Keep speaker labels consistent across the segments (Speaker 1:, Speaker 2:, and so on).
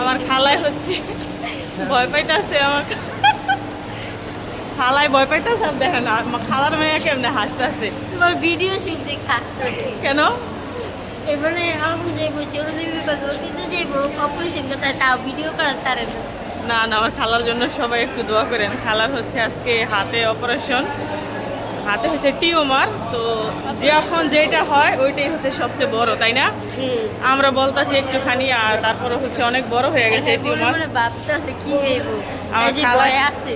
Speaker 1: আমার খালায় হচ্ছে ভয় পাইতেছে আমাকে, খালায় ভয় পাইতেছে। দেখেন খালার মেয়ে কেমনে হাসতেছে।
Speaker 2: তোমার ভিডিও শুট দেখে হাসতেছি
Speaker 1: কেন?
Speaker 2: এবারে আমার যে বলছি ওরা যে বিভাগে ওটিতে যাইবো অপারেশন করতে তাও ভিডিও করা ছাড়ে না।
Speaker 1: না না, আমার খালার জন্য সবাই একটু দোয়া করেন। খালার হচ্ছে আজকে হাতে অপারেশন, হাতে হচ্ছে টিউমার। তো যখন যেটা হয় ওইটাই হচ্ছে সবচেয়ে বড়, তাই না? আমরা বলতাছি একটুখানি, আর তারপরে হচ্ছে অনেক বড় হয়ে গেছে টিউমার।
Speaker 2: ভাবতেছে কি হইব,
Speaker 1: আমার
Speaker 2: এই যে
Speaker 1: খালা
Speaker 2: ভয় আছে।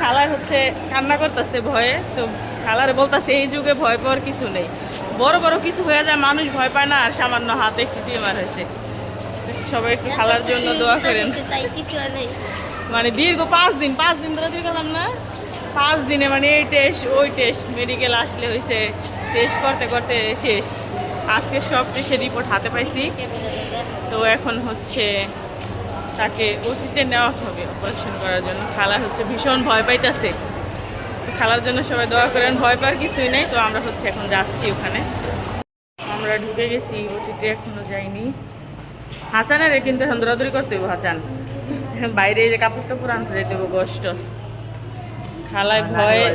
Speaker 1: খালা হচ্ছে কান্না করতেছে ভয়ে। তো খালারে বলতেছে এই যুগে ভয় পাওয়ার কিছু নেই, বড় বড় কিছু হয়ে যায় মানুষ ভয় পায় না, আর সামান্য হাতে একটু টিউমার হয়েছে। সবাই একটু খালার জন্য দোয়া করেন।
Speaker 2: তাই কিছু আর নাই।
Speaker 1: মানে দীর্ঘ 5 দিন ধরে দিয়ে গেলাম না, 5 দিনে মানে এই টেস্ট ওই টেস্ট, মেডিকেল আসলে হয়েছে টেস্ট করতে করতে শেষ। আজকে সব টেস্টের রিপোর্ট হাতে পাইছি। তো এখন হচ্ছে তাকে ওটিতে নেওয়া হবে অপারেশন করার জন্য। খালা হচ্ছে ভীষণ ভয় পাইতেছে। খালার জন্য সবাই দোয়া করেন, ভয় পাওয়ার কিছুই নেই। তো আমরা হচ্ছে এখন যাচ্ছি ওখানে, আমরা ঢুকে গেছি ওটিতে, এখনো যাইনি। হাসানের কিন্তু এখন দৌড়াদৌড়ি করতে হইব। হাসান বাইরে যে কাপড় টাপড় আনতে যেতে হইব, গোষ্ঠ। খালায়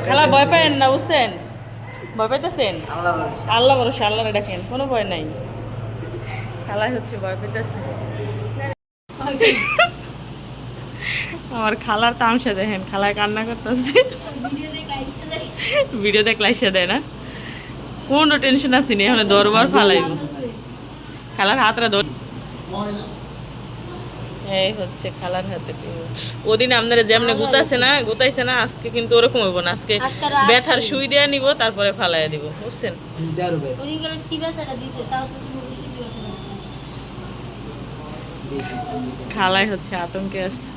Speaker 1: খালা ভয় পায়েন না, বুঝছেন? ভয় পাইতেছেন? আল্লাহ ভরসা, আল্লাহরে ডাকেন, কোনো ভয় নাই। খালায় হচ্ছে ভয় পাইতেছে। আমার খালার তামসা দেখেন, খালায় কান্না করতেছে। ভিডিও দেখলে এসে দেয় না, কোনো টেনশন আসেনি। এখন দরবার ফালাইব, খালার হাতরা ধর। এই হচ্ছে খালার হাতে। ওদিন আপনারা যেমন গুতাইছে না, আজকে কিন্তু ওরকম হইব না। আজকে ব্যথার সুই দেয়া নিব, তারপরে ফালাইয়া দিব, বুঝছেন? খালাই হচ্ছে আতঙ্কে আছে,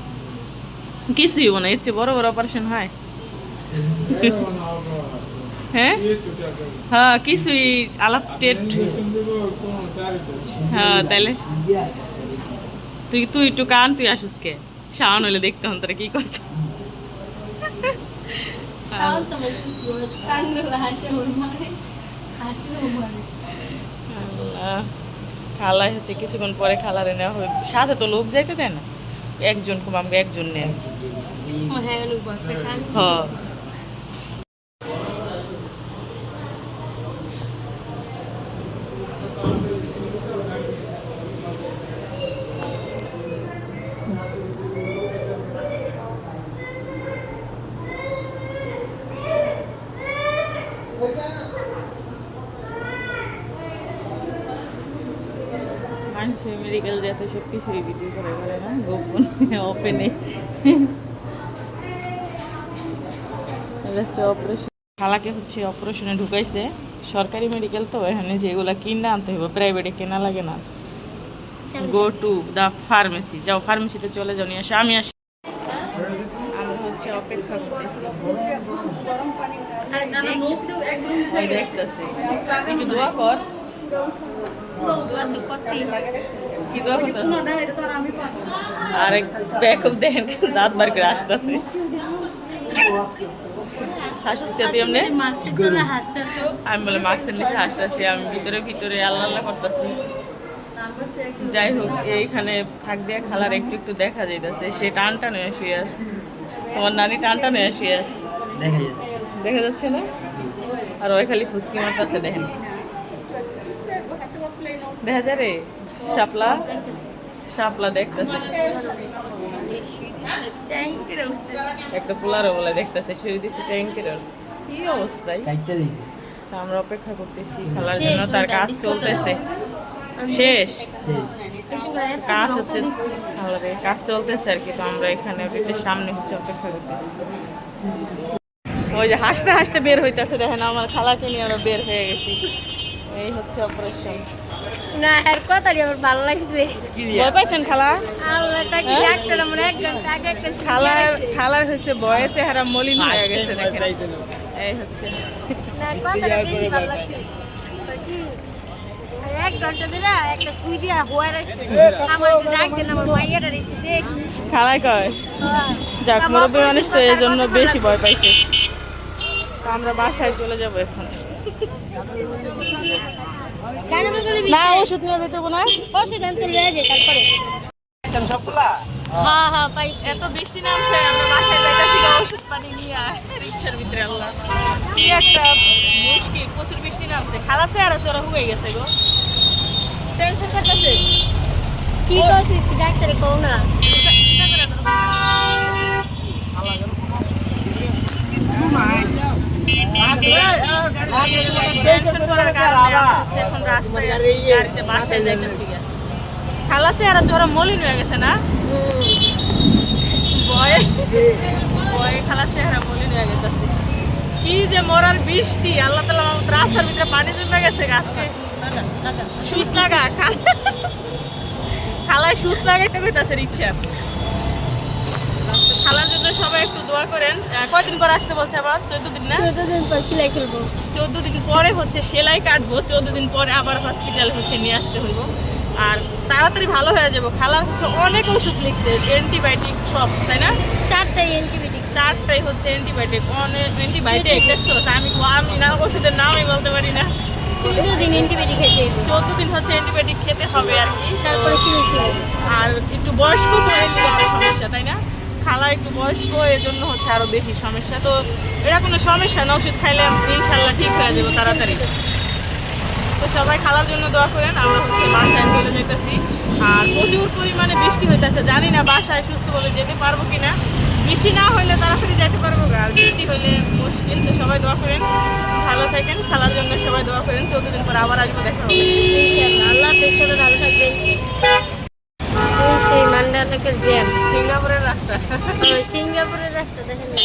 Speaker 1: কিছুই হইব না। এর চেয়ে বড় বড় অপারেশন হয়। হ্যাঁ হ্যাঁ, কিছুই আলাপ টেট। হ্যাঁ তাইলে তুই একটু কান, তুই আসিস কে? শাওন হইলে দেখতে হন তোরা কি করত। খালাই হচ্ছে কিছুক্ষণ পরে খালারে নেওয়া হবে। সাথে তো লোক যাইতে দেয় না, একজন কমাবে, একজন নেন। হ্যাঁ মানুষের মেডিকেল যেতে সব কিছুরই ভিডিও করে না, গোপন ওপেনে। অপারেশন খালাকে হচ্ছে অপারেশনে ঢুকাইছে। সরকারি মেডিকেল তো এখানে যেগুলো কিনে আনতে হবে, প্রাইভেটে কেনা লাগে না। গো টু দ্য ফার্মেসি, যাও ফার্মেসিতে চলে যাও, নিয়ে আসো। আমি আসি, আমরা হচ্ছে অপেক্ষা করতেছি। দেখতেছি একটু দোয়া কর। কি দোয়া করতে? আরেক ব্যাকআপ দেখেন, দাঁত বার করে আসতেছে। আমি বলে মাস্কের নিচে হাসতেছি, আমি ভিতরে ভিতরে আল্লাহ আল্লাহ করতেছি। যাই হোক, এইখানে ফাঁক দিয়ে খালার একটু একটু দেখা যাইতেছে, সে টান টান হয়ে শুয়ে আছে। তোমার নানি টান টান হয়ে শুয়ে আছে, দেখা যাচ্ছে না? আর ওই খালি ফুসকি মারতেছে, দেখেন দেখা যায় রে। শাপলা শাপলা দেখতেছে, একটা পোলারও বলে দেখতেছে, শুয়ে দিছে ট্যাঙ্কের। কি অবস্থায়? আমরা অপেক্ষা করতেছি খালার জন্য, তার কাজ চলতেছে। শেষ কাজ হচ্ছে, কাজ চলতেছে আর কি। তো আমরা এখানে সামনে হচ্ছে অপেক্ষা করতেছি। ওই যে হাসতে হাসতে বের হইতেছে, দেখেন আমার খালাকে নিয়ে আমরা বের হয়ে গেছি। এই হচ্ছে অপারেশন।
Speaker 2: না এর কথাই আমার ভালো লাগছে।
Speaker 1: ভয় পাইছেন খালা? খালার হচ্ছে ভয়ে চেহারা মলিন হয়ে গেছে, দেখেন। এই হচ্ছে খালাই কয় যাক, মুরব্বী মানুষ তো এই জন্য বেশি ভয় পাইছে। আমরা বাসায় চলে যাবো এখন। না ওষুধ নিয়ে যেতে না,
Speaker 2: ওষুধ আনতে লয়ে যাই তারপরে।
Speaker 3: সবগুলা
Speaker 2: হ্যাঁ হ্যাঁ পাইছি।
Speaker 1: এত বৃষ্টি নামছে আমরা বাসায় যাইতাছি ওষুধ পানি নিয়ে রিক্সার ভিতরে আল্লাহ কি একটা মুশকিল প্রচুর বৃষ্টি নামছে খালা চেহারা চড়া হয়ে গেছে গো টেনশন করতেছে
Speaker 2: কি করছিস ডাক্তারে কও না।
Speaker 1: টেনশন করার কারণে আমরা হচ্ছে এখন রাস্তায় আছি গাড়িতে বাসায় যাইতেছি খালা চেহারা চড়া মলিন হয়ে গেছে না ভয়ে ভয়ে খালা চেহারা মলিন হয়ে গেছে কি যে মরার বৃষ্টি আল্লাহ তাআলা রাস্তার ভিতরে পানি জমে গেছে আজকে সুস লাগা খালায় সুস লাগাইতে কইতাছে রিক্সা খালার জন্য সবাই একটু দোয়া করেন কয়দিন পর আসতে বলছে আবার 14 দিন না
Speaker 2: 14 দিন পর সেলাই করবো।
Speaker 1: 14 দিন পরে হচ্ছে সেলাই কাটবো 14 দিন পরে আবার হসপিটালে হচ্ছে নিয়ে আসতে হইব আর তাড়াতাড়ি ভালো হয়ে যাবো খালার হচ্ছে অনেক ওষুধ লিখছে অ্যান্টিবায়োটিক সব তাই না
Speaker 2: 4টাই অ্যান্টিবায়োটিক।
Speaker 1: 4টাই হচ্ছে অ্যান্টিবায়োটিক অনেক অ্যান্টিবায়োটিক দেখছো আমি না ওষুধের নামই বলতে পারি না
Speaker 2: 14 দিন অ্যান্টিবায়োটিক খেতে হইব।
Speaker 1: 14 দিন হচ্ছে অ্যান্টিবায়োটিক খেতে হবে আর কি
Speaker 2: তারপরে সেলাই শুরু হবে।
Speaker 1: আর একটু বয়স্ক হয়ে গেলে আরো সমস্যা তাই না খালা একটু বয়স্ক এর জন্য হচ্ছে আরো বেশি সমস্যা তো এটা কোনো সমস্যা না ওষুধ খাইলে ইনশাল্লাহ ঠিক হয়ে যাবে তাড়াতাড়ি তো সবাই খালার জন্য দোয়া করেন আমরা হচ্ছে বাসায় চলে যেতেছি আর প্রচুর পরিমাণে বৃষ্টি হইতেছে জানি না বাসায় সুস্থভাবে যেতে পারবো কিনা বৃষ্টি না হইলে তাড়াতাড়ি যেতে পারবো আর বৃষ্টি হইলে মুশকিল তো সবাই দোয়া করেন ভালো থাকেন খালার জন্য সবাই দোয়া করেন 14 দিন পর আবার আসবো দেখা হবে
Speaker 2: ইনশাআল্লাহ আল্লাহ হাফেজ সবাই ভালো থাকবেন। ওই সেই মান্ডালাকের জ্যাম
Speaker 1: সিঙ্গাপুরের রাস্তা
Speaker 2: ওই সিঙ্গাপুরের রাস্তা দেখেন না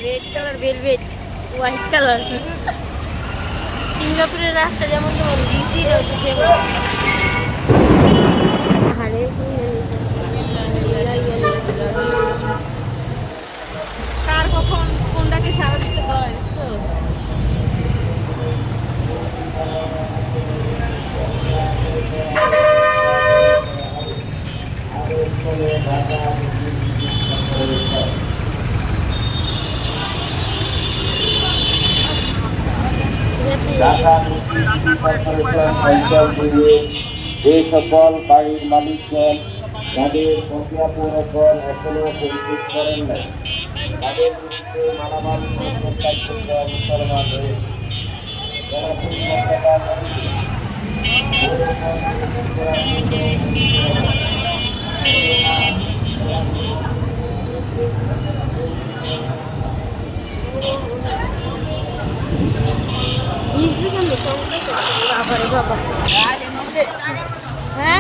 Speaker 2: red colour velvet white colour সিঙ্গাপুরের রাস্তা যেমন তেমন বৃষ্টিটাও তো সেমন হারে
Speaker 1: কার কখন কোনটাকে সারা দিতে হয় তো
Speaker 4: ঢাকা মিউনিসিপাল কর্পোরেশন অঞ্চল জুড়ে যে সকল বাড়ির মালিকগণ যাদের প্রক্রিয়া পৌরকর এখনো পরিশোধ করেন নাই তাদের বিরুদ্ধে মালামাল প্রত্যাখ্য মুসলমান হয়ে
Speaker 2: Biz bir gün de çok bekliyoruz. Babarı baba. He?